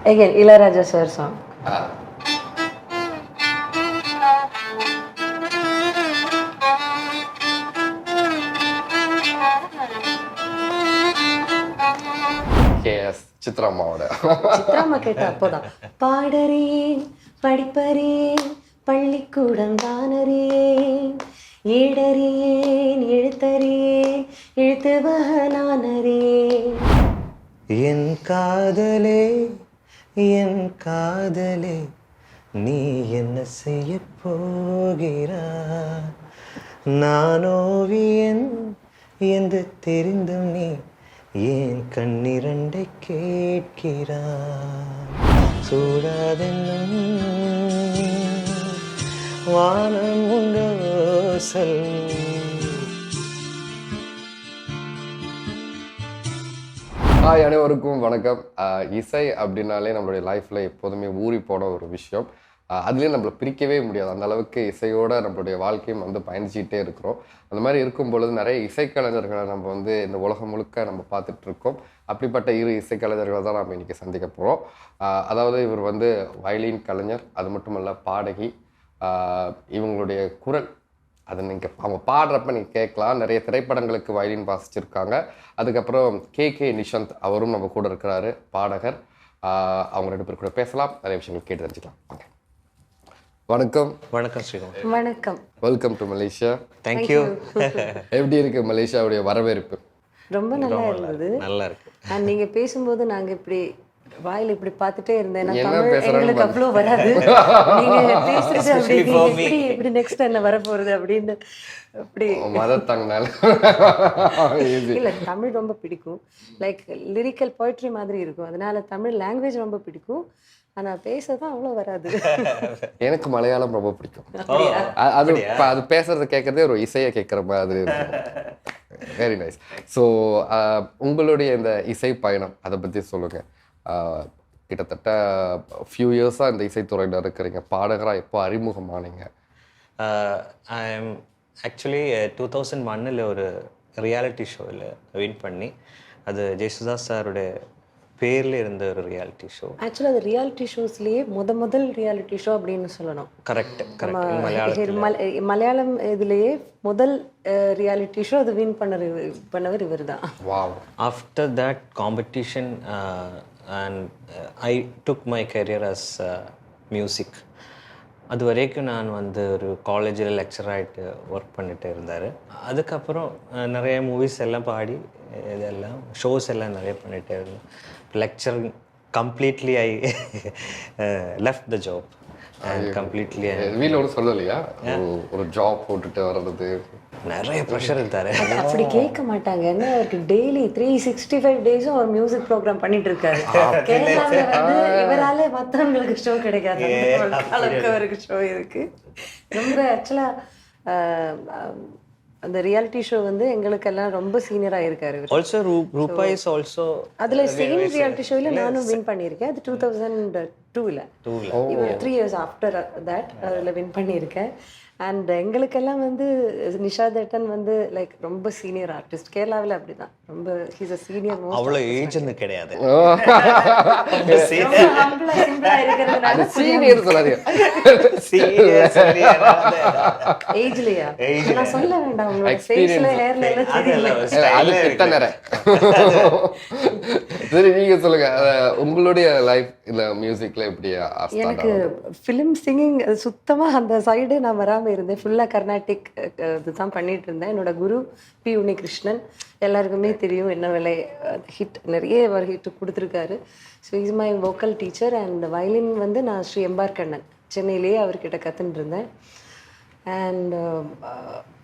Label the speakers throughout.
Speaker 1: Again, Ilayaraja sir song.
Speaker 2: K S சித்ராமாவோட
Speaker 1: சித்ராமா கேட்ட அப்போதான் பாடறேன் படிப்பறேன் பள்ளிக்கூடம் தானறேன் ஏடறேன் எழுத்தறேன் எழுத்துவனானறேன்.
Speaker 3: என் காதலே என் காதலே நீ என்ன செய்ய போகிறாய்? நான் ஓவியன் என்று தெரிந்தும் நீ ஏன் கண்ணிரண்டை கேட்கிறாய்? சூடாதென்னும் வானம் உண்டோ சொல்.
Speaker 2: ஹாய், அனைவருக்கும் வணக்கம். இசை அப்படின்னாலே நம்மளுடைய லைஃப்பில் எப்போதுமே ஊறி போன ஒரு விஷயம். அதுலேயும் நம்மளை பிரிக்கவே முடியாது. அந்த அளவுக்கு இசையோட நம்மளுடைய வாழ்க்கையும் பயணிச்சுக்கிட்டே இருக்கிறோம். அந்த மாதிரி இருக்கும் பொழுது நிறைய இசைக்கலைஞர்களை நம்ம இந்த உலகம் முழுக்க நம்ம பார்த்துட்ருக்கோம். அப்படிப்பட்ட இரு இசைக்கலைஞர்களை தான் நம்ம இன்றைக்கி சந்திக்க போகிறோம். அதாவது இவர் வயலின் கலைஞர், அது மட்டும் இல்லை பாடகி. இவங்களுடைய குரல் அது நீங்கள் அவங்க பாடுறப்ப நீங்கள் கேட்கலாம். நிறைய திரைப்படங்களுக்கு வயலின் வாசிச்சிருக்காங்க. அதுக்கப்புறம் கே நிஷாந்த் அவரும் நம்ம கூட இருக்கிறாரு, பாடகர். அவங்க ரெண்டு பேர் கூட பேசலாம், நிறைய விஷயங்கள் கேட்டு தெரிஞ்சுக்கலாம். ஓகே, வணக்கம்.
Speaker 3: வணக்கம் ஸ்ரீகுமார்.
Speaker 1: வணக்கம்.
Speaker 2: Welcome to Malaysia.
Speaker 3: தேங்க்யூ.
Speaker 2: எப்படி இருக்கு மலேசியாவுடைய வரவேற்பு?
Speaker 1: ரொம்ப நல்லா இருந்தது.
Speaker 3: நல்லா இருக்கு.
Speaker 1: நீங்க பேசும்போது நாங்க இப்படி வாயில இப்படி பார்த்துட்டே இருந்தேன்.
Speaker 2: என்ன பேசுறாங்க
Speaker 1: எங்களுக்கு அவ்வளோ வராது. நீங்க பேசுறது அப்படி இப்படி நெக்ஸ்ட் என்ன வரப்போறது அப்படின்னு அப்படி
Speaker 2: மதத்தாங்கனால
Speaker 1: இல்ல, தமிழ் ரொம்ப பிடிக்கும். லைக் லிரிக்கல் போய்ட்ரி மாதிரி இருக்கும். அதனால தமிழ் லாங்குவேஜ் ரொம்ப பிடிக்கும். ஆனா பேசதான் அவ்வளோ வராது.
Speaker 2: எனக்கு மலையாளம் ரொம்ப பிடிக்கும். அது பேசுறத கேட்கறதே ஒரு இசையை கேட்குற மாதிரி இருக்கும். Very nice. ஸோ உங்களுடைய இந்த இசை பயணம் அதை பற்றி சொல்லுங்க. கிட்டத்தட்ட ஃபியூ இயர்ஸாக இந்த இசைத்துறையில் இருக்கிறீங்க. பாடகராக எப்போ அறிமுகமானீங்க?
Speaker 3: ஐ எம் ஆக்சுவலி 2001 ஒரு ரியாலிட்டி ஷோவில் வின் பண்ணி, அது ஜெயசுதாஸ் சாருடைய பேரில் இருந்த ஒரு ரியாலிட்டி ஷோ.
Speaker 1: ஆக்சுவலாக அது ரியாலிட்டி ஷோஸ்லேயே முதல் ரியாலிட்டி ஷோ அப்படின்னு சொல்லணும்.
Speaker 3: கரெக்ட்.
Speaker 1: மலையாளம் இதுலேயே முதல் ரியாலிட்டி ஷோ அது வின் பண்ணவர் இவர் தான்.
Speaker 3: After that competition and I took my career as music. அது வரைக்கும் நான் ஒரு காலேஜில் லெக்சர் ஆகிட்டு ஒர்க் பண்ணிட்டு இருந்தார். அதுக்கப்புறம் நிறைய மூவிஸ் எல்லாம் பாடி இதெல்லாம் ஷோஸ் எல்லாம் நிறைய பண்ணிகிட்டே இருந்தேன். Lecture completely I left the job and completely.
Speaker 2: வீட்டில் ஒன்றும் சொல்லலையா ஒரு ஜாப் போட்டுட்டு வர்றது?
Speaker 3: நிறைய ப்ரெஷர் இருந்தார்.
Speaker 1: அப்படி கேட்க மாட்டாங்க. என்ன அவருக்கு டெய்லி 365 டேஸும் ஒரு மியூசிக் ப்ரோக்ராம் பண்ணிட்டு இருக்காரு. கேரளாவில் இவரால மற்றவங்களுக்கு ஷோ கிடைக்காது. அளவுக்கு அவருக்கு ஷோ இருக்கு. ரொம்ப ஆக்சுவலாக அந்த ரியாலிட்டி ஷோ எங்களுக்கெல்லாம் ரொம்ப சீனியராக இருக்காரு.
Speaker 3: ஆல்சோ ரூபா இஸ் ஆல்சோ
Speaker 1: அதில் சேம் ரியாலிட்டி ஷோவில் நானும் வின் பண்ணியிருக்கேன். அது 2002 இவர் 3 years ஆஃப்டர் தட் அதில் வின் பண்ணியிருக்கேன். அண்ட் எங்களுக்கெல்லாம் நிஷா தட்டன் லைக் ரொம்ப சீனியர் ஆர்டிஸ்ட். கேரளாவில் அப்படிதான் ரொம்ப ஹீஸ் அ சீனியர்.
Speaker 3: அவ்வளோ ஏஜ்னு கிடையாது.
Speaker 1: ஏஜ்லையா நான் சொல்ல வேண்டாம். உங்களோட ஃபேஸ்ல ஹேர்ல
Speaker 2: சரி, நீங்க சொல்லுங்க உங்களுடைய லைஃப் இந்த மியூசிக்ல எப்படி?
Speaker 1: எனக்கு ஃபிலிம் சிங்கிங் சுத்தமா அந்த சைடு நான் வராம இருந்தேன். ஃபுல்லா கர்நாடிக் இதுதான் பண்ணிட்டு இருந்தேன். என்னோட குரு பி உன்னிகிருஷ்ணன் எல்லாருக்குமே தெரியும். என்ன வேலை ஹிட் நிறைய அவர் ஹிட் கொடுத்துருக்காரு. So is my vocal teacher. And violin நான் ஸ்ரீ எம்பார் கண்ணன் சென்னையிலேயே அவர்கிட்ட கற்றுட்டு இருந்தேன். அண்ட்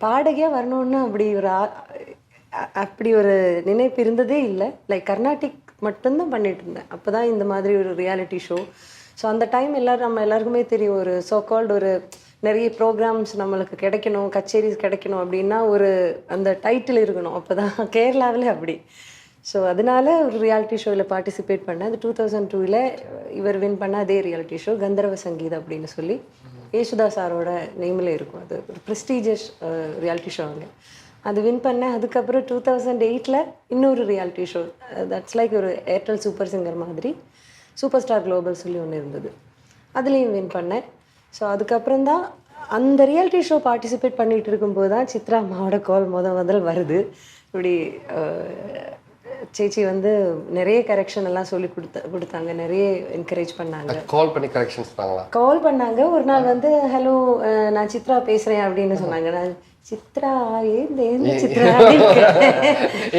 Speaker 1: பாடகியாக வரணுன்னு அப்படி ஒரு நினைப்பு இருந்ததே இல்லை. லைக் கர்நாடிக் மட்டும்தான் பண்ணிட்டு இருந்தேன். அப்போ தான் இந்த மாதிரி ஒரு ரியாலிட்டி ஷோ. ஸோ அந்த டைம் நம்ம எல்லாருக்குமே தெரியும், ஒரு சோகால்டு ஒரு நிறைய ப்ரோக்ராம்ஸ் நம்மளுக்கு கிடைக்கணும், கச்சேரிஸ் கிடைக்கணும் அப்படின்னா ஒரு அந்த டைட்டில் இருக்கணும். அப்போ தான் கேரளாவில் அப்படி. ஸோ அதனால ஒரு ரியாலிட்டி ஷோவில் பார்ட்டிசிபேட் பண்ணேன். அது 2002 இவர் வின் பண்ண அதே ரியாலிட்டி ஷோ கந்தர்வ சங்கீதம் அப்படின்னு சொல்லி யேசுதாஸ் சாரோட நேமில் இருக்கும். அது ஒரு ப்ரெஸ்டீஜியஸ் ரியாலிட்டி ஷோ. அது வின் பண்ணேன். அதுக்கப்புறம் 2008 இன்னொரு ரியாலிட்டி ஷோ, தட்ஸ் லைக் ஒரு ஏர்டெல் சூப்பர் சிங்கர் மாதிரி. சூப்பர் ஸ்டார் குளோபல் சொல்லி ஒன்று இருந்தது, அதுலேயும் வின் பண்ணேன். ஸோ அதுக்கப்புறம் தான் அந்த ரியாலிட்டி ஷோ பார்ட்டிசிபேட் பண்ணிகிட்டு இருக்கும்போது தான் சித்ரா அம்மாவோட கால் முதல் வருது. இப்படி சேச்சி வந்து நிறைய கரெக்ஷன் எல்லாம் சொல்லி கொடுத்தாங்க, நிறைய என்கரேஜ் பண்ணாங்க.
Speaker 2: கால் பண்ணி கரெக்ஷன்ஸ் பண்ணாங்களா?
Speaker 1: கால் பண்ணாங்க. ஒரு நாள் வந்து ஹலோ நான் சித்ரா பேசுகிறேன் அப்படின்னு சொன்னாங்க. நான் சித்ரா எந்த சித்ரா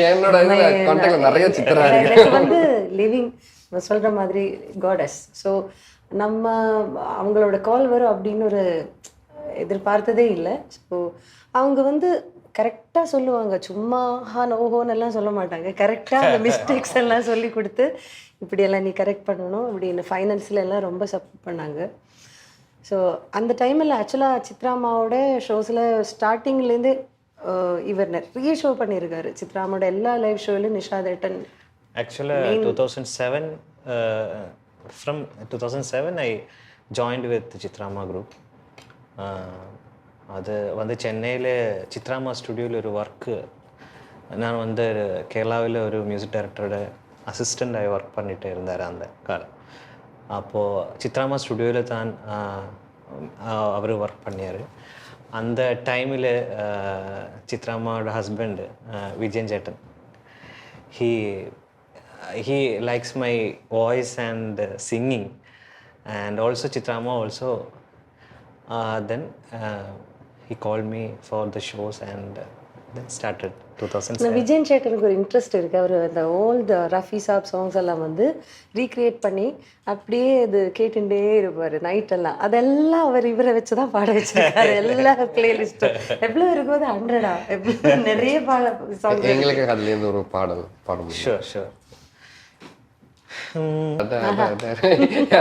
Speaker 2: என்னோட நிறைய சித்ரா
Speaker 1: எனக்கு வந்து லிவிங் சொல்கிற மாதிரி காடஸ். ஸோ நம்ம அவங்களோட கால் வரும் அப்படின்னு ஒரு எதிர்பார்த்ததே இல்லை. ஸோ அவங்க வந்து கரெக்டாக சொல்லுவாங்க, சும்மா நோஹோன்னு எல்லாம் சொல்ல மாட்டாங்க. கரெக்டாக அந்த மிஸ்டேக்ஸ் எல்லாம் சொல்லி கொடுத்து இப்படியெல்லாம் நீ கரெக்ட் பண்ணணும் அப்படின்னு ஃபைனல்ஸில் எல்லாம் ரொம்ப சப்போர்ட் பண்ணாங்க. ஸோ அந்த டைமில் ஆக்சுவலாக சித்ராமாவோட ஷோஸில் ஸ்டார்டிங்லேருந்து இவர் நிறைய ஷோ பண்ணியிருக்காரு. சித்ராமாவோட எல்லா லைவ் ஷோவிலும் நிஷாத் ஏட்டன்.
Speaker 3: ஆக்சுவலாக 2007 from 2007 I joined with சித்ராமா group. அது வந்து சென்னையில் சித்ராமா ஸ்டுடியோவில் ஒரு ஒர்க்கு, நான் வந்து கேரளாவில் ஒரு மியூசிக் டைரக்டரோட அசிஸ்டண்டாக ஒர்க் பண்ணிகிட்டு இருந்தார் அந்த காலம். அப்போது சித்ராமா ஸ்டுடியோவில் தான் அவர் ஒர்க் பண்ணியார். அந்த டைமில் சித்ராமாவோட husband Vijayan chettan, he likes my voice and singing, and also Chitrama also then he called me for the shows and then started 2007.
Speaker 1: Vijayan சேட்டனுக்கு ஒரு இன்ட்ரெஸ்ட் இருக்குது. அவர் அந்த ஓல்டு ரஃபி சாப் சாங்ஸ் எல்லாம் வந்து ரீக்ரியேட் பண்ணி அப்படியே இது கேட்டுட்டே இருப்பார் நைட்டெல்லாம். அதெல்லாம் அவர் இவரை வச்சு தான் பாட வச்சிருக்காரு. எல்லா பிளேலிஸ்ட்டும் எவ்வளோ இருக்கும்போது 100 எவ்வளோ நிறைய சாங்.
Speaker 2: எங்களுக்கு அதுலேருந்து ஒரு பாடல் பாடும்.
Speaker 3: ஷூர்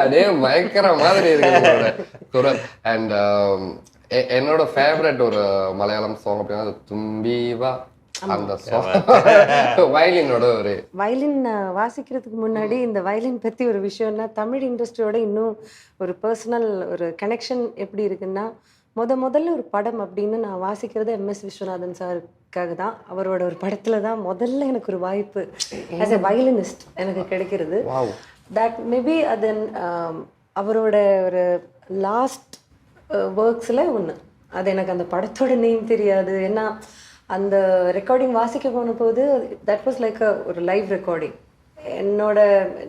Speaker 2: அதே மயக்கிற மாதிரி இருக்கு. அண்ட் என்னோட ஃபேவரட் ஒரு மலையாளம் சாங் அப்படின்னா தும்பிவா, அந்த சாங். வயலினோட ஒரு
Speaker 1: வயலின் வாசிக்கிறதுக்கு முன்னாடி இந்த வயலின் பற்றி ஒரு விஷயம்னா, தமிழ் இண்டஸ்ட்ரியோட இன்னும் ஒரு பர்சனல் ஒரு கனெக்ஷன் எப்படி இருக்குன்னா, முதல்ல ஒரு படம் அப்படின்னு நான் வாசிக்கிறது MS விஸ்வநாதன் சாருக்காக தான். அவரோட ஒரு படத்தில் தான் முதல்ல எனக்கு ஒரு வாய்ப்பு ஆஸ் எ வயலினிஸ்ட் எனக்கு கிடைக்கிறது. தட் மேபி அது அவரோட ஒரு லாஸ்ட் ஒர்க்ஸில் ஒன்று. அது எனக்கு அந்த படத்தோட நேம் தெரியாது. ஏன்னா அந்த ரெக்கார்டிங் வாசிக்க போன போது தட் வாஸ் லைக் ஒரு லைவ் ரெக்கார்டிங்.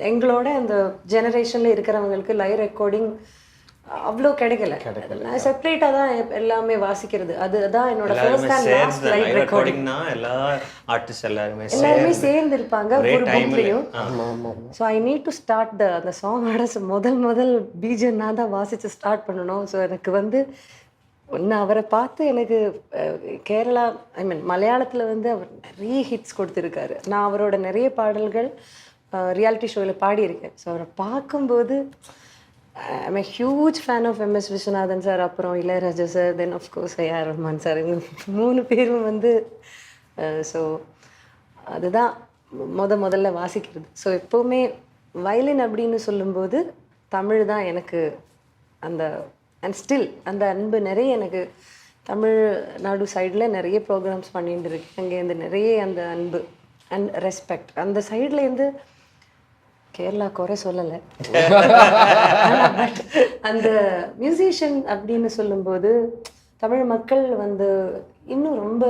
Speaker 1: எங்களோட அந்த ஜெனரேஷனில் இருக்கிறவங்களுக்கு லைவ் ரெக்கார்டிங் அவ்வளோ கிடைக்கல. நான் செப்பரேட்டாக தான் எல்லாமே வாசிக்கிறது. அதுதான் என்னோட ஃபர்ஸ்ட் அண்ட் லாஸ்ட் லைவ் ரெக்கார்டிங்னா
Speaker 3: எல்லா ஆர்டிஸ்ட் எல்லாருமே
Speaker 1: சேர்ந்து இருப்பாங்க ஒரு புக்லையும். So I need to start அந்த சாங்கோட முதல் பீஜன் நான் தான் வாசித்து ஸ்டார்ட் பண்ணணும். ஸோ எனக்கு வந்து ஒன்று அவரை பார்த்து எனக்கு கேரளா மலையாளத்தில் வந்து அவர் நிறைய ஹிட்ஸ் கொடுத்துருக்காரு. நான் அவரோட நிறைய பாடல்கள் ரியாலிட்டி ஷோவில் பாடியிருக்கேன். ஸோ அவரை பார்க்கும்போது I'm a huge fan of MS Viswanathan sir, அப்புறம் இளையராஜா சார், தென் ஆஃப்கோர்ஸ் A.R. ரஹ்மான் சார். இவங்க 3 பேரும் வந்து ஸோ அதுதான் முதல்ல வாசிக்கிறது. ஸோ எப்போவுமே வயலின் அப்படின்னு சொல்லும்போது தமிழ் தான் எனக்கு அந்த அண்ட் ஸ்டில் அந்த அன்பு நிறைய எனக்கு தமிழ்நாடு சைடில் நிறைய ப்ரோக்ராம்ஸ் பண்ணிட்டு இருக்கு. அங்கேருந்து நிறைய அந்த அன்பு அண்ட் ரெஸ்பெக்ட் அந்த சைட்லேருந்து கேரளா குறை சொல்லலை. பட் அந்த மியூசிஷியன் அப்படின்னு சொல்லும்போது தமிழ் மக்கள் வந்து இன்னும் ரொம்ப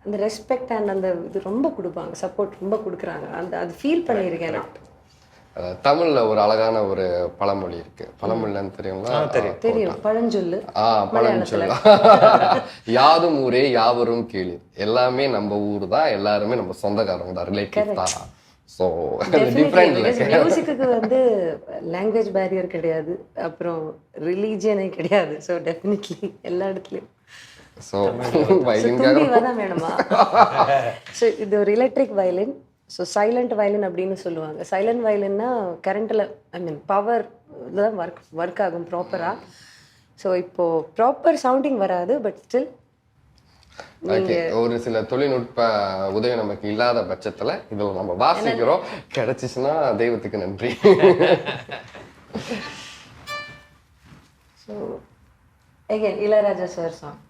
Speaker 1: அந்த ரெஸ்பெக்ட் அண்ட் அந்த இது ரொம்ப கொடுப்பாங்க, சப்போர்ட் ரொம்ப கொடுக்குறாங்க. அது ஃபீல் பண்ணியிருக்கேன் நான்.
Speaker 2: தமிழ்ல ஒரு அழகான ஒரு பழமொழி இருக்கு. பழமொழின்னு தெரியுங்களா?
Speaker 1: தெரியும், பழஞ்சொல்லு.
Speaker 2: பழஞ்சொல்லு. யாதும் ஊரே யாவரும் கேளு. எல்லாமே நம்ம ஊர் தான், எல்லாருமே நம்ம சொந்தக்காரங்க தான், ரிலேட்டிவ் தான். ஸோ
Speaker 1: மியூசிக்கு வந்து லாங்குவேஜ் பேரியர் கிடையாது, அப்புறம் ரிலீஜியனே கிடையாது. ஸோ டெஃபினெட்லி எல்லா இடத்துலையும்
Speaker 2: ஸோ
Speaker 1: தான் வேணுமா? ஸோ இது ஒரு electric violin. So silent violin அப்படின்னு சொல்லுவாங்க. சைலண்ட் வயலின்னா கரண்ட்டில் பவர் தான் ஒர்க் ஆகும் ப்ராப்பராக. ஸோ இப்போது ப்ராப்பர் சவுண்டிங் வராது, பட் ஸ்டில்
Speaker 2: ஒரு சில தொழில்நுட்ப உதவி நமக்கு இல்லாத பட்சத்தில் இதில் நம்ம வாசிக்கிறோம். கிடைச்சிச்சுன்னா தெய்வத்துக்கு நன்றி.
Speaker 1: So again Ilaiyaraaja sir song.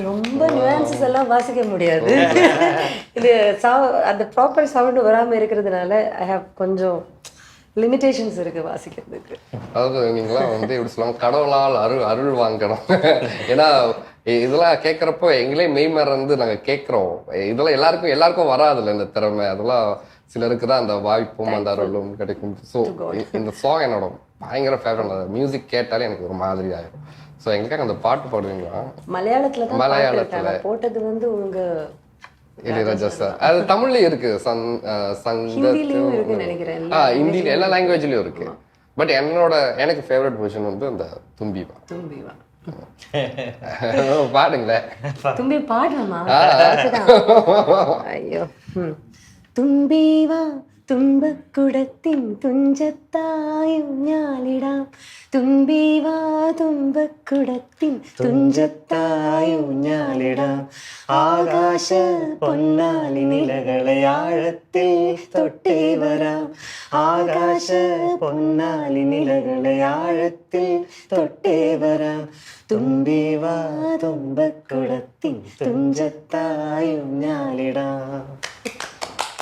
Speaker 1: ரொம்ப நியூயான்சஸ் எல்லாம் வாசிக்க முடியாது. இது அந்த ப்ராப்பர் சவுண்ட் வராமல் இருக்கிறதுனால ஐ ஹாவ் கொஞ்சம் லிமிட்டேஷன்ஸ் இருக்கு வாசிக்கிறதுக்கு.
Speaker 2: அதாவது நீங்களாம் வந்து எப்படி சொல்லுவாங்க, கடவுளால் அருள் வாங்கணும். ஏன்னா இதெல்லாம் கேட்குறப்போ எங்களே மெய்மறந்து நாங்கள் கேட்குறோம். இதெல்லாம் எல்லாருக்கும் வராதுல்ல இந்த திறமை. அதெல்லாம் சிலருக்கு தான் அந்த வாய்ப்பும் அந்த அருளும் கிடைக்கும். ஸோ இந்த சாங் என்னோட பயங்கர ஃபேவரட். அந்த மியூசிக் கேட்டாலே எனக்கு ஒரு மாதிரி ஆயிடும். ஸோ எங்களுக்காக அந்த பாட்டு பாடுவீங்களா?
Speaker 1: மலையாளத்துல தான் மலையாளத்துல போட்டது வந்து உங்க
Speaker 2: இளையராஜா சார். அது தமிழ்லயும் இருக்கு,
Speaker 1: ஹிந்திலயும் இருக்கு நினைக்கிறேன்.
Speaker 2: ஹிந்தில எல்லா லாங்குவேஜ்லயும் இருக்கு. பட் எனக்கு ஃபேவரட் வெர்ஷன் வந்து அந்த தும்பிவா. பாடுங்களேன்.
Speaker 1: தும்பி பாடலாமா? ஐயோ. തുമ്പിവാ തുമ്പക്കുടത്തിൻ തുഞ്ചത്തായും ഞാലിടാം. തുമ്പിവാ തുമ്പക്കുടത്തിൻ തുഞ്ചത്തായും ഞാലിടാം. ആകാശ പൊന്നാലി നിലകളെ ആഴത്തിൽ തൊട്ടേ വരാം. ആകാശ പൊന്നാലി നിലകളെ ആഴത്തിൽ തൊട്ടേ വരാം. തുമ്പിവാ തുമ്പക്കുടത്തിൻ തുഞ്ചത്തായും ഞാലിടാം.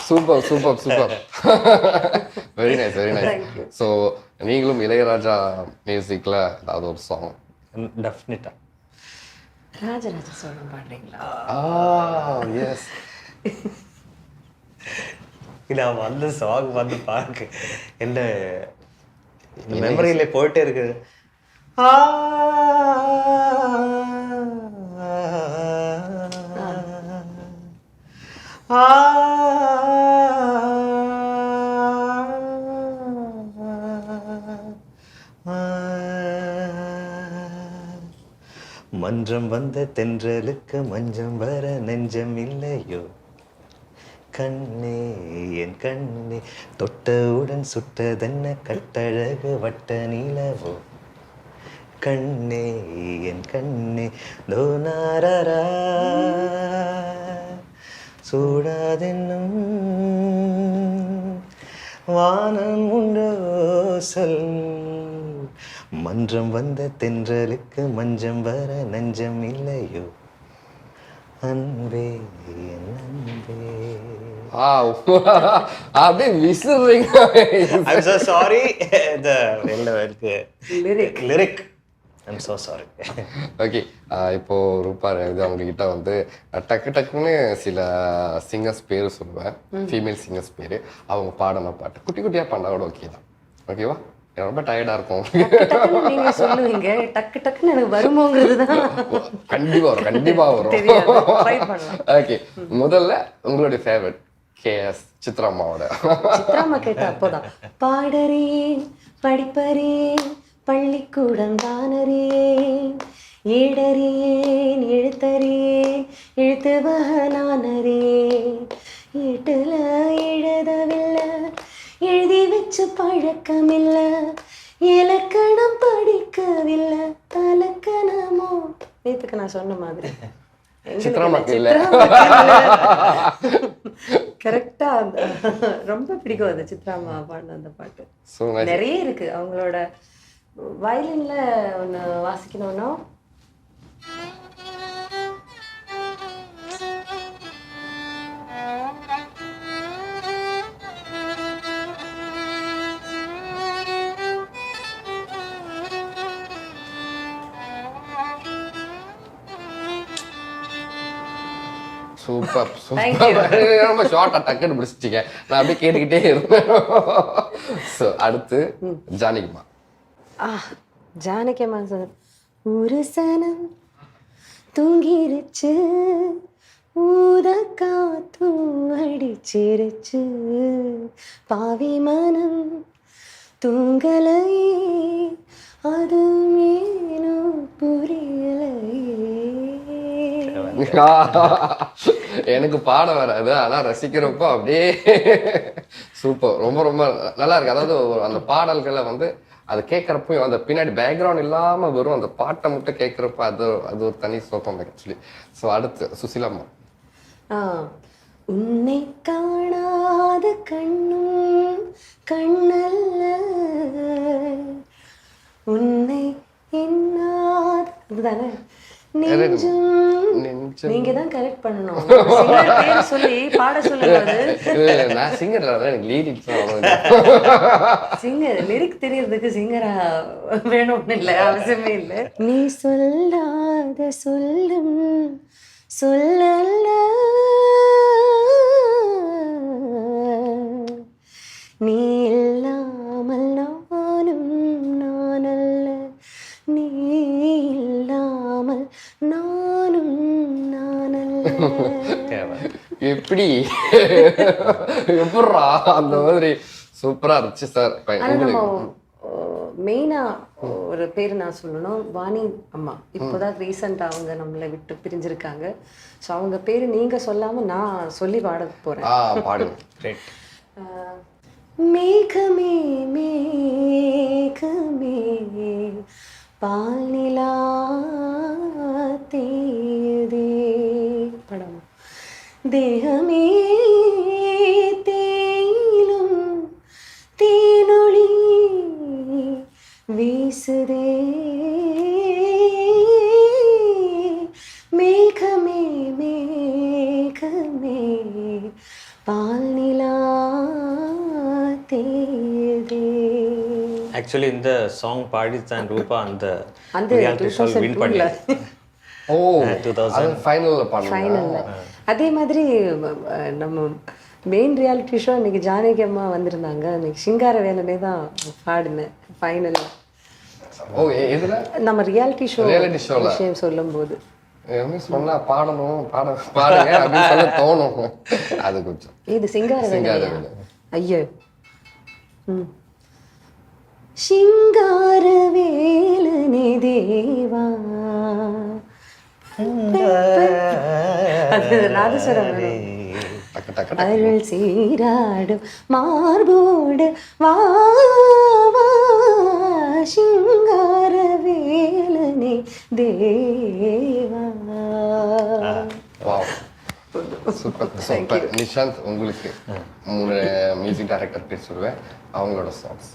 Speaker 2: சூப்பர். Very nice. ஸோ நீங்களும் இளையராஜா மியூசிக்ல ஏதாவது ஒரு சாங்?
Speaker 3: டெஃபினட்டா
Speaker 1: ராஜராஜ சோழன் பாடுறீங்களா?
Speaker 2: எஸ்.
Speaker 3: இல்லை, அவன் அந்த சாங் வந்து பார்க்க என்ன மெமரியில போயிட்டே இருக்குது. மன்றம் வந்த தென்றலுக்கு மஞ்சம் வர நெஞ்சம் இல்லையோ கண்ணே என் கண்ணே, தொட்டவுடன் சுட்டதென்ன கட்டழகு வட்ட நீலவோ கண்ணே என் கண்ணே, தோனாரா சூடாதென்னும் வானம் உண்டோ சொல். மன்றம் வந்த தென்றலுக்கு மஞ்சம் வர நஞ்சம் இல்லையோ அன்பே என் அன்பே.
Speaker 2: அப்படியே விசிறீங்க.
Speaker 3: I'm so sorry. The lyric. I'm so sorry.
Speaker 2: Okay, இப்போ ரூபா இது அவங்ககிட்ட வந்து டக்குன்னு சில சிங்கர்ஸ் பேர் சொல்லுவேன், ஃபீமேல் சிங்கர்ஸ் பேர். அவங்க பாடின பாட்டு குட்டி குட்டியா பண்ணா கூட ஓகே தான். ஓகேவா? ரொம்ப டயர்டா இருக்கும்.
Speaker 1: நீங்க சொல்லுவீங்க, டக்குன்னு எனக்கு வருமோங்கிறது தான்.
Speaker 2: கண்டிப்பா வரும். ஓகே, முதல்ல உங்களுடைய ஃபேவரட் கேஎஸ் சித்ராம்மாவோட.
Speaker 1: சித்ராம்மா கேட்ட அப்போதான் பாடறேன் படிப்பறேன் பள்ளிக்கூடம் தானறியேன் ஏடறியேன் எழுத்தறியேன் எழுத்துவனானறியேன் ஏட்டுல எழுதவில்லை எழுதி வச்சு பழக்கமில்லை இலக்கணம் படிக்கவில்லை தலக்கணமோ. நேத்துக்கு நான் சொன்ன மாதிரி
Speaker 2: சித்ராம்மாக்கு இல்ல.
Speaker 1: கரெக்டா ரொம்ப பிடிக்கும் அது சித்ராம்மா பாடின அந்த பாட்டு. நிறைய இருக்கு அவங்களோட. வயலின்ல ஒன்று வாசிக்கணும்னா
Speaker 2: சூப்பர். ரொம்ப ஷார்ட்டா டக்குன்னு பிடிச்சிட்டீங்க. நான் அப்படியே கேட்டுக்கிட்டே இருந்தேன். ஸோ அடுத்து ஜானகிமா.
Speaker 1: ஜானகிமா சார். ஒரு சனம் தூங்கிருச்சு ஊத காத்தும் அடிச்சிருச்சு பாவி மனம் தூங்கலையே அது மேலும் புரியலையே.
Speaker 2: எனக்கு பாட வராது, ஆனா ரசிக்கிறப்போ அப்படியே சூப்பர். ரொம்ப நல்லா இருக்கு. அதாவது அந்த பாடல்களை வந்து அது கேட்கறப்போ அந்த பின்னாடி பேக்ரவுண்ட் இல்லாம வெறும் அந்த பாட்டை மட்டும் கேட்கறப்ப அது ஒரு தனி சோகம் ஆக்சுவலி. ஸோ அடுத்து சுசிலாம்மா.
Speaker 1: உன்னை காணாத கண்ணும் கண்ணல்ல உன்னை எண்ணாத அதுதானே நெஞ்சம்
Speaker 2: நெஞ்சம்.
Speaker 1: நீங்க தான் கரெக்ட் பண்ணணும். singer பேர் சொல்லி பாட சொல்லுங்க.
Speaker 2: இல்ல, நான் சிங்கர் எனக்கு லிரிக்ஸ்
Speaker 1: சிங்கர் லிரிக் தெரியறதுக்கு சிங்கரா வேணும்னு இல்லை, அவசியமே இல்லை. நீ சொல்லாத சொல்லும் சொல்லல்ல, நீ இல்லாமல் நானும் நானல்ல, நீ இல்லாமல் நானும் நானல்ல.
Speaker 2: எப்படி எப்படா அந்த மாதிரி சூப்பரா இருந்துச்சு சார்.
Speaker 1: ஆனா நம்ம மெயினா ஒரு பேர் நான் சொல்லணும், வாணி அம்மா. இப்போதான் ரீசெண்டா அவங்க நம்மளை விட்டு பிரிஞ்சிருக்காங்க. ஸோ அவங்க பேரு நீங்க சொல்லாம நான் சொல்லி பாட போறேன்.
Speaker 2: பாடுங்க.
Speaker 3: கிரேட்.
Speaker 1: மேகமே மேகமே பால் நிலா தேயுதே படம். தேகமே தேயிலும் தேனொளி வீசுதே, மேகமே மேகமே பால் நிலா தேயுதே.
Speaker 3: ஆக்சுவலி இந்த சாங் பாடித்தான் ரூபா அந்த
Speaker 1: அந்த
Speaker 3: ரியாலிட்டி ஷோ வின் பண்ணி.
Speaker 2: ஓ
Speaker 3: 2000
Speaker 2: ஃபைனல்ல பாடுங்க.
Speaker 1: ஃபைனல்ல அதே மாதிரி நம்ம மெயின் ரியாலிட்டி ஷோ இன்னைக்கு ஜானகி அம்மா வந்திருந்தாங்க. இன்னைக்கு சிங்கார வேலனே தான் பாடினேன் ஃபைனல்ல.
Speaker 2: ஓ எதுல?
Speaker 1: நம்ம ரியாலிட்டி
Speaker 2: Reality showல.
Speaker 1: விஷயம் சொல்லும்போது
Speaker 2: சொன்னா பாடணும் பாடுங்க அப்படின்னு சொல்ல தோணும். அது கொஞ்சம்
Speaker 1: இது சிங்கார
Speaker 2: சிங்கார
Speaker 1: வேலனையா?
Speaker 2: வேலனை.
Speaker 1: ஐயோ. சிங்கார வேலனே தேவா, அது நாதஸ்வரம் வேணும்.
Speaker 2: டக்கு டக்கு
Speaker 1: அருள் சீராடும் மார்போடு வா வா, சிங்கார வேலனே தேவா.
Speaker 2: Wow super super. நிஷாந்த், உங்களுக்கு 3 மியூசிக் டைரக்டர் பேர் சொல்லுவேன், அவங்களோட songs.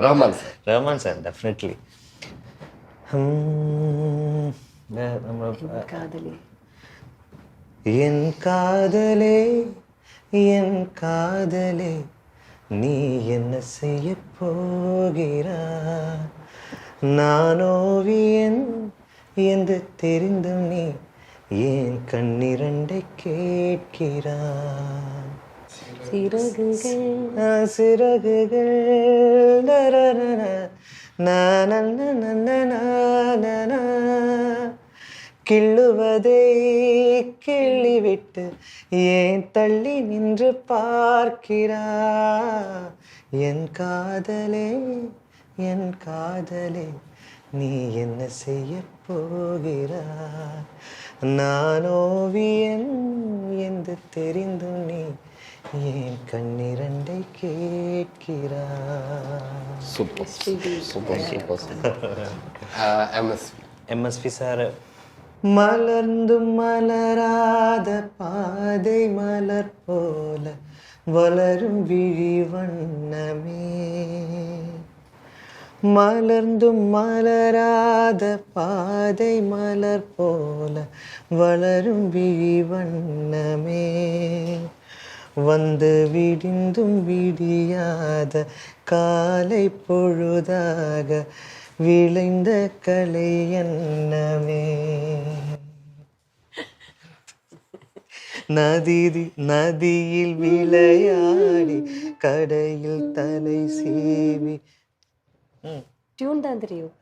Speaker 2: Rahman sir.
Speaker 3: Rahman sir definitely.
Speaker 1: காதலி
Speaker 3: என் காதலே என் காதலே நீ என்ன செய்ய போகிறாய், நான் ஓவியன் என்று தெரிந்தும் நீ ஏன் கண்ணிரண்டை கேட்கிறாய்.
Speaker 1: சிறகுகள்
Speaker 3: சிறகுகள் நரநர, நனநனநனநனநன, கிள்ளுவதை கிள்ளிவிட்டு ஏன் தள்ளி நின்று பார்க்கிறாய். என் காதலே என் காதலே நீ என்ன செய்ய போகிறாய், நான் ஓவியன் என்று தெரிந்தும் நீ ஏன் கண்ணிரண்டை கேட்கிறாய்.
Speaker 2: Super super super. M S V
Speaker 3: sir. மலர்ந்தும் மலராத பாதை மலர் போல வளரும் விழி வண்ணமே, மலர்ந்தும் மலராத பாதை மலர் போல வளரும் விழி வண்ணமே, வந்து விடிந்தும் விடியாத காலை பொழுதாக விளைந்த கலை எண்ணமே, நதியில் விளையாடி கடையில் தலை சீவி.
Speaker 1: டியூன் தான் தெரியும்.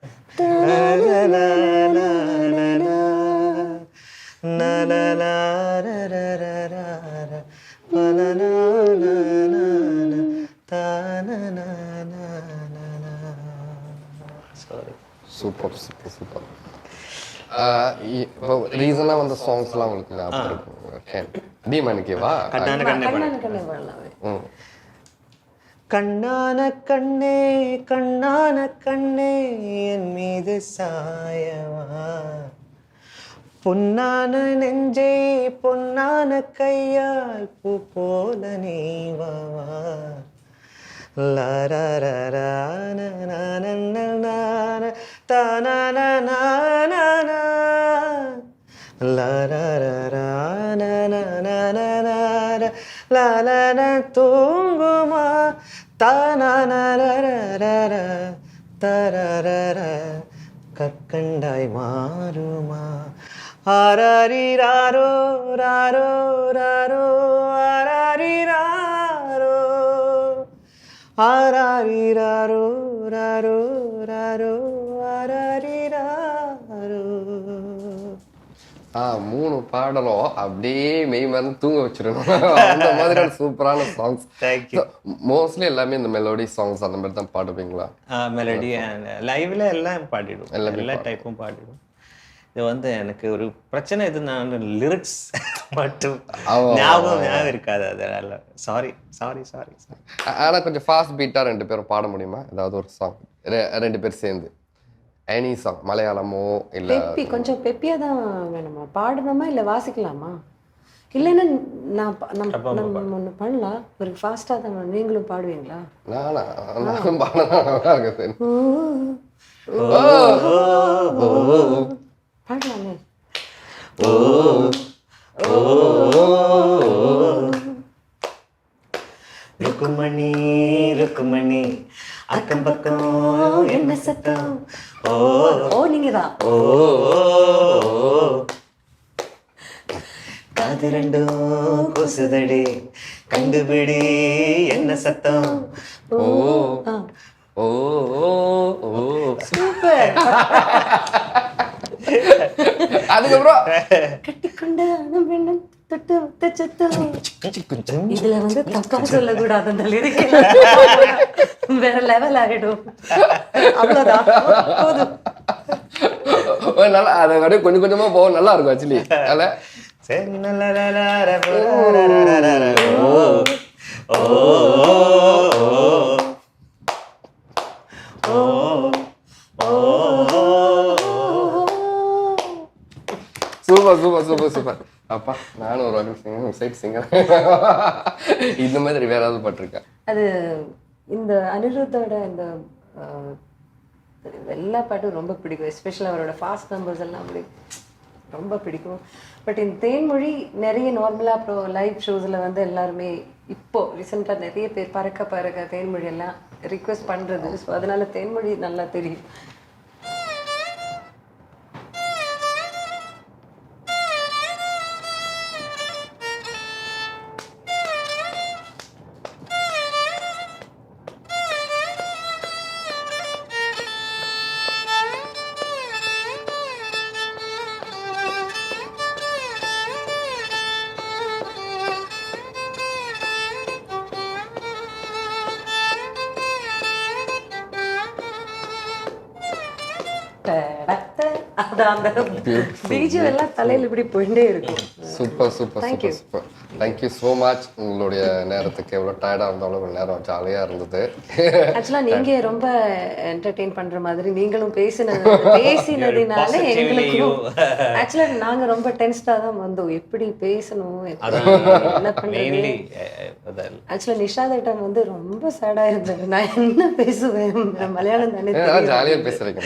Speaker 2: Super super super. இப்போ ரீசனாக வந்த சாங்ஸ்லாம் உங்களுக்கு ஞாபகம் இருக்கும்? தீமனுக்கேவா?
Speaker 3: கண்ணான கண்ணே கண்ணான கண்ணே கண்ணான கண்ணே என் மீது சாயவா, பொன்னான நெஞ்சே பொன்னான கையால் பூ போல நீவாவா, லாரா தானானானானா. லாராராரா, நானானானாரா, லாலாலா, தூங்குமா தானானாராரா, தாராராரா, கற்கண்டாய் மாறுமா. ஆராரிராரோ ராரோ ராரோ, ஆராரிராரோ, ஆராரிராரோ ராரோ ராரோ, ஆராரிராரோ.
Speaker 2: 3 பாடலும் அப்படியே மெய் மறந்து தூங்க வச்சிருக்கணும். அந்த மாதிரியான சூப்பரான சாங்ஸ்.
Speaker 3: தேங்க்யூ.
Speaker 2: மோஸ்ட்லி எல்லாமே இந்த மெலோடி சாங்ஸ் அந்த மாதிரி தான் பாடுவீங்களா?
Speaker 3: மெலடி அண்ட் லைவ்ல எல்லாம் பாடிடும், எல்லா டைப்பும் பாடிடும். இது வந்து எனக்கு ஒரு பிரச்சனை இது, நான் லிரிக்ஸ் மட்டும் ஞாபகம் இருக்காது, அதனால சாரி.
Speaker 2: ஆனா கொஞ்சம் ஃபாஸ்ட் பீட்டா 2 பேரும் பாட முடியுமா? ஏதாவது ஒரு சாங் 2 பேர் சேர்ந்து, எனி சாங், மலையாளமோ இல்ல
Speaker 1: பெப்பி, கொஞ்சம் பெப்பியா தான் வேணுமா? பாடணுமா இல்லை வாசிக்கலாமா? இல்லைன்னா நம்ம ஒன்று பண்ணலாம், ஒரு ஃபாஸ்ட்டாக தான். நீங்களும் பாடுவீங்களா?
Speaker 2: நானும் பாடலாம் இருக்குது.
Speaker 1: பாடலாமே.
Speaker 3: ருக்குமணி ருக்குமணி, அக்கம் பக்கம் என்ன சத்தம், ஓ
Speaker 1: ஓ நீங்க தான்.
Speaker 3: ஓ காது ரெண்டும் கொசுதடி, கண்டுபிடி என்ன சத்தம்,
Speaker 2: ஓ ஓ ஓ.
Speaker 1: சூப்பர்.
Speaker 2: அதுக்கப்புறம்
Speaker 1: கட்டிக்கொண்ட தொட்டு விட்ட சத்தம். இதுல வந்து தப்பா சொல்லக்கூடாது, அந்த லிரிக் வேற லெவல் ஆகிடும். அவ்வளவுதான், போதும்.
Speaker 2: நல்லா அதை அப்படியே கொஞ்சம் கொஞ்சமா போகும், நல்லா இருக்கும் ஆக்சுவலி. அல்ல சூப்பர் சூப்பர் சூப்பர் சூப்பர். அப்பா நானும் ஒரு வகை சிங்கர், சைட் சிங்கர். இந்த மாதிரி வேற ஏதாவது பட்டிருக்கேன்?
Speaker 1: அது இந்த அனிருத்தோட இந்த எல்லா பாட்டும் ரொம்ப பிடிக்கும், எஸ்பெஷலாக அவரோட ஃபாஸ்ட் நம்பர்ஸ் எல்லாம் அப்படி ரொம்ப பிடிக்கும். பட் இந்த தேன்மொழி நிறைய நார்மலாக அப்புறம் லைவ் ஷோஸில் வந்து எல்லாருமே இப்போ ரீசெண்டாக நிறைய பேர் பறக்க தேன்மொழி எல்லாம் ரிக்வெஸ்ட் பண்ணுறது. ஸோ அதனால தேன்மொழி நல்லா தெரியும். அந்த பீஜம் எல்லாம் தலையில் இப்படி போயிட்டே இருக்கும்.
Speaker 2: Super super super super. Thank you so much. உங்களுடைய நேரத்துக்கு எவ்வளோ டயர்டாக இருந்தாலும் ஒரு நேரம் ஜாலியாக இருந்தது.
Speaker 1: ஆக்சுவலாக நீங்கள் ரொம்ப என்டர்டெயின் பண்ணுற மாதிரி நீங்களும் பேசினதுனால எங்களுக்கும் ஆக்சுவலாக நாங்கள் ரொம்ப டென்ஸ்டாக தான் வந்தோம், எப்படி பேசணும் என்ன பண்ணுறது. ஆக்சுவலாக நிஷாதிட்டம் வந்து ரொம்ப சேடாக இருந்தது, நான் என்ன பேசுவேன், மலையாளம் தானே.
Speaker 2: ஜாலியாக பேசுகிறீங்க.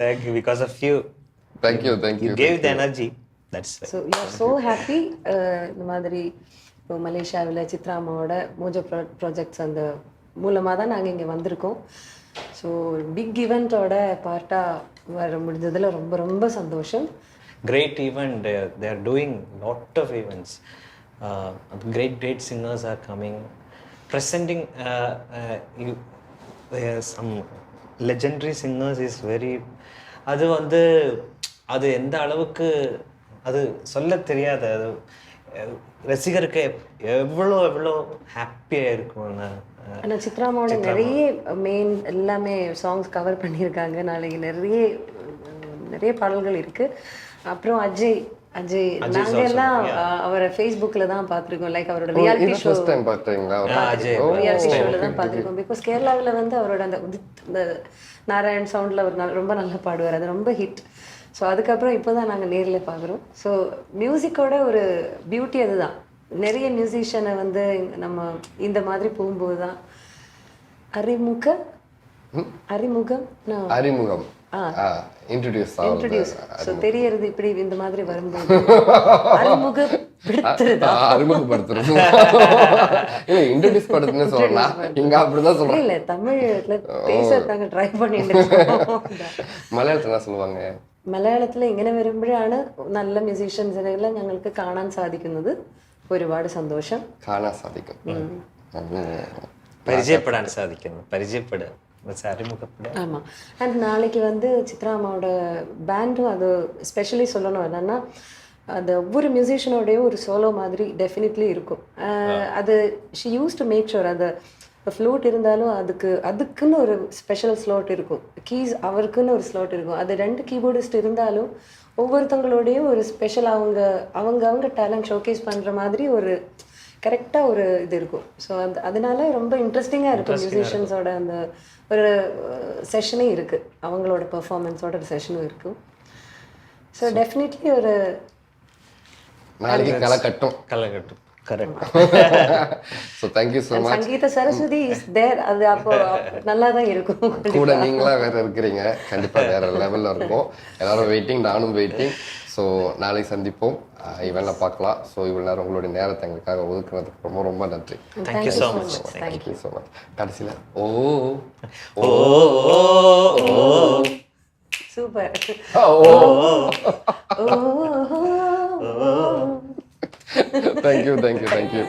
Speaker 3: Thank you, because of you.
Speaker 2: Thank you.
Speaker 3: You gave the energy. That's
Speaker 1: so you are so happy. இந்த மாதிரி இப்போ மலேசியாவில் சித்ராமாவோட மோஜோ ப்ராஜெக்ட்ஸ் அந்த மூலமாக தான் நாங்கள் இங்கே வந்திருக்கோம். ஸோ பிக் ஈவெண்ட்டோட பார்ட்டாக வர முடிஞ்சதில் ரொம்ப ரொம்ப சந்தோஷம்.
Speaker 3: Great event. They are doing lot of events. Great singers are coming, presenting some legendary singers is very. அது வந்து அது எந்த அளவுக்கு அது சொல்ல தெரியாது, அது ரசிகருக்கு எவ்வளோ ஹாப்பியாக இருக்கும்னு.
Speaker 1: ஆனால் சித்ராமாவோட நிறைய மெயின் எல்லாமே சாங்ஸ் கவர் பண்ணியிருக்காங்க. நாளைக்கு நிறைய பாடல்கள் இருக்குது. அப்புறம் அஜய் நாங்கள் எல்லாம் அவரை ஃபேஸ்புக்கில் தான் பார்த்துருக்கோம். லைக் அவரோட ரியாலிட்டி ஷோவில் தான் பார்த்துருக்கோம். பிகாஸ் கேரளாவில் வந்து அவரோட அந்த நாராயண் சவுண்டில் அவர் ரொம்ப நல்லா பாடுவார், அது ரொம்ப ஹிட். ஸோ அதுக்கப்புறம் இப்போ தான் நாங்கள் நேரில் பார்க்குறோம். ஸோ மியூசிக்கோட ஒரு பியூட்டி அதுதான். நிறைய மியூசிஷியனை வந்து நம்ம இந்த மாதிரி போகும்போது தான் அறிமுக அறிமுகம்
Speaker 2: அறிமுகம் இன்ட்ரடியூஸ்
Speaker 1: இன்ட்ரடியூஸ் ஸோ தெரியறது இப்படி இந்த மாதிரி வரும்போது அறிமுகப்படுத்துறதா
Speaker 2: அறிமுகப்படுத்துறோம். இல்ல இன்ட்ரடியூஸ் படுத்துன்னு சொல்லலாம், இங்க அப்படிதான் சொல்றோம்.
Speaker 1: இல்ல தமிழ்ல பேசறதுக்காக ட்ரை பண்ணிட்டு இருக்கோம்.
Speaker 2: മലയാളത്തിൽ என்ன சொல்லுவாங்க?
Speaker 1: മലയാളത്തിൽ ഇങ്ങനെ വരുമ്പോഴാണ് നല്ല മ്യൂസീഷ്യൻസിനെല്ലാം ഞങ്ങൾക്ക് കാണാൻ സാധിക്കുന്നത്. ഒരുപാട് സന്തോഷം.
Speaker 2: കാണാൻ സാധിക്കും.
Speaker 3: പരിചയപ്പെടാൻ സാധിക്കുന്നു. പരിചയപ്പെടുക, அறிமுகப்பட.
Speaker 1: ஆமாம். அண்ட் நாளைக்கு வந்து சித்ரா அம்மாவோட பேண்டும் அது ஸ்பெஷலி சொல்லணும் என்னன்னா, அது ஒவ்வொரு மியூசிஷியனோடைய ஒரு சோலோ மாதிரி டெஃபினெட்லி இருக்கும். அது she used to make sure அது ஃப்ளூட் இருந்தாலும் அதுக்குன்னு ஒரு ஸ்பெஷல் ஸ்லோட் இருக்கும், கீஸ் அவருக்குன்னு ஒரு ஸ்லோட் இருக்கும். அது 2 கீபோர்டிஸ்ட் இருந்தாலும் ஒவ்வொருத்தங்களோடையும் ஒரு ஸ்பெஷல் அவங்க டேலண்ட் ஷோகேஸ் பண்ணுற மாதிரி ஒரு கரெக்டாக ஒரு இது இருக்கும். ஸோ அதனால ரொம்ப இன்ட்ரெஸ்டிங்காக இருக்கும். மியூசிஷியன்ஸோட அந்த ஒரு செஷனே இருக்குது, அவங்களோட பெர்ஃபார்மன்ஸோட ஒரு செஷனும் இருக்கும். ஸோ டெஃபினெட்லி ஒரு
Speaker 2: நாளைக்கு கலக்கட்டும்.
Speaker 3: Correct.
Speaker 2: So thank you so much.
Speaker 1: சங்கீத சரஸ்வதி இஸ் தேர். அது அப்போ நல்லா தான் இருக்கும்.
Speaker 2: கூட நீங்களா வேற இருக்கிறீங்க, கண்டிப்பாக வேற லெவலில் இருக்கும். எல்லாரும் வெயிட்டிங், நானும் வெயிட்டிங். ஸோ நாளைக்கு சந்திப்போம், இவெல்லாம் பார்க்கலாம். ஸோ இவ்வளோ நேரம் உங்களுடைய நேரத்தை எங்களுக்காக ஒதுக்குறதுக்கு ரொம்ப ரொம்ப நன்றி.
Speaker 3: Thank you so much.
Speaker 2: Thank you so much. கடைசியில்
Speaker 1: சூப்பர்.
Speaker 2: தேங்க்யூ.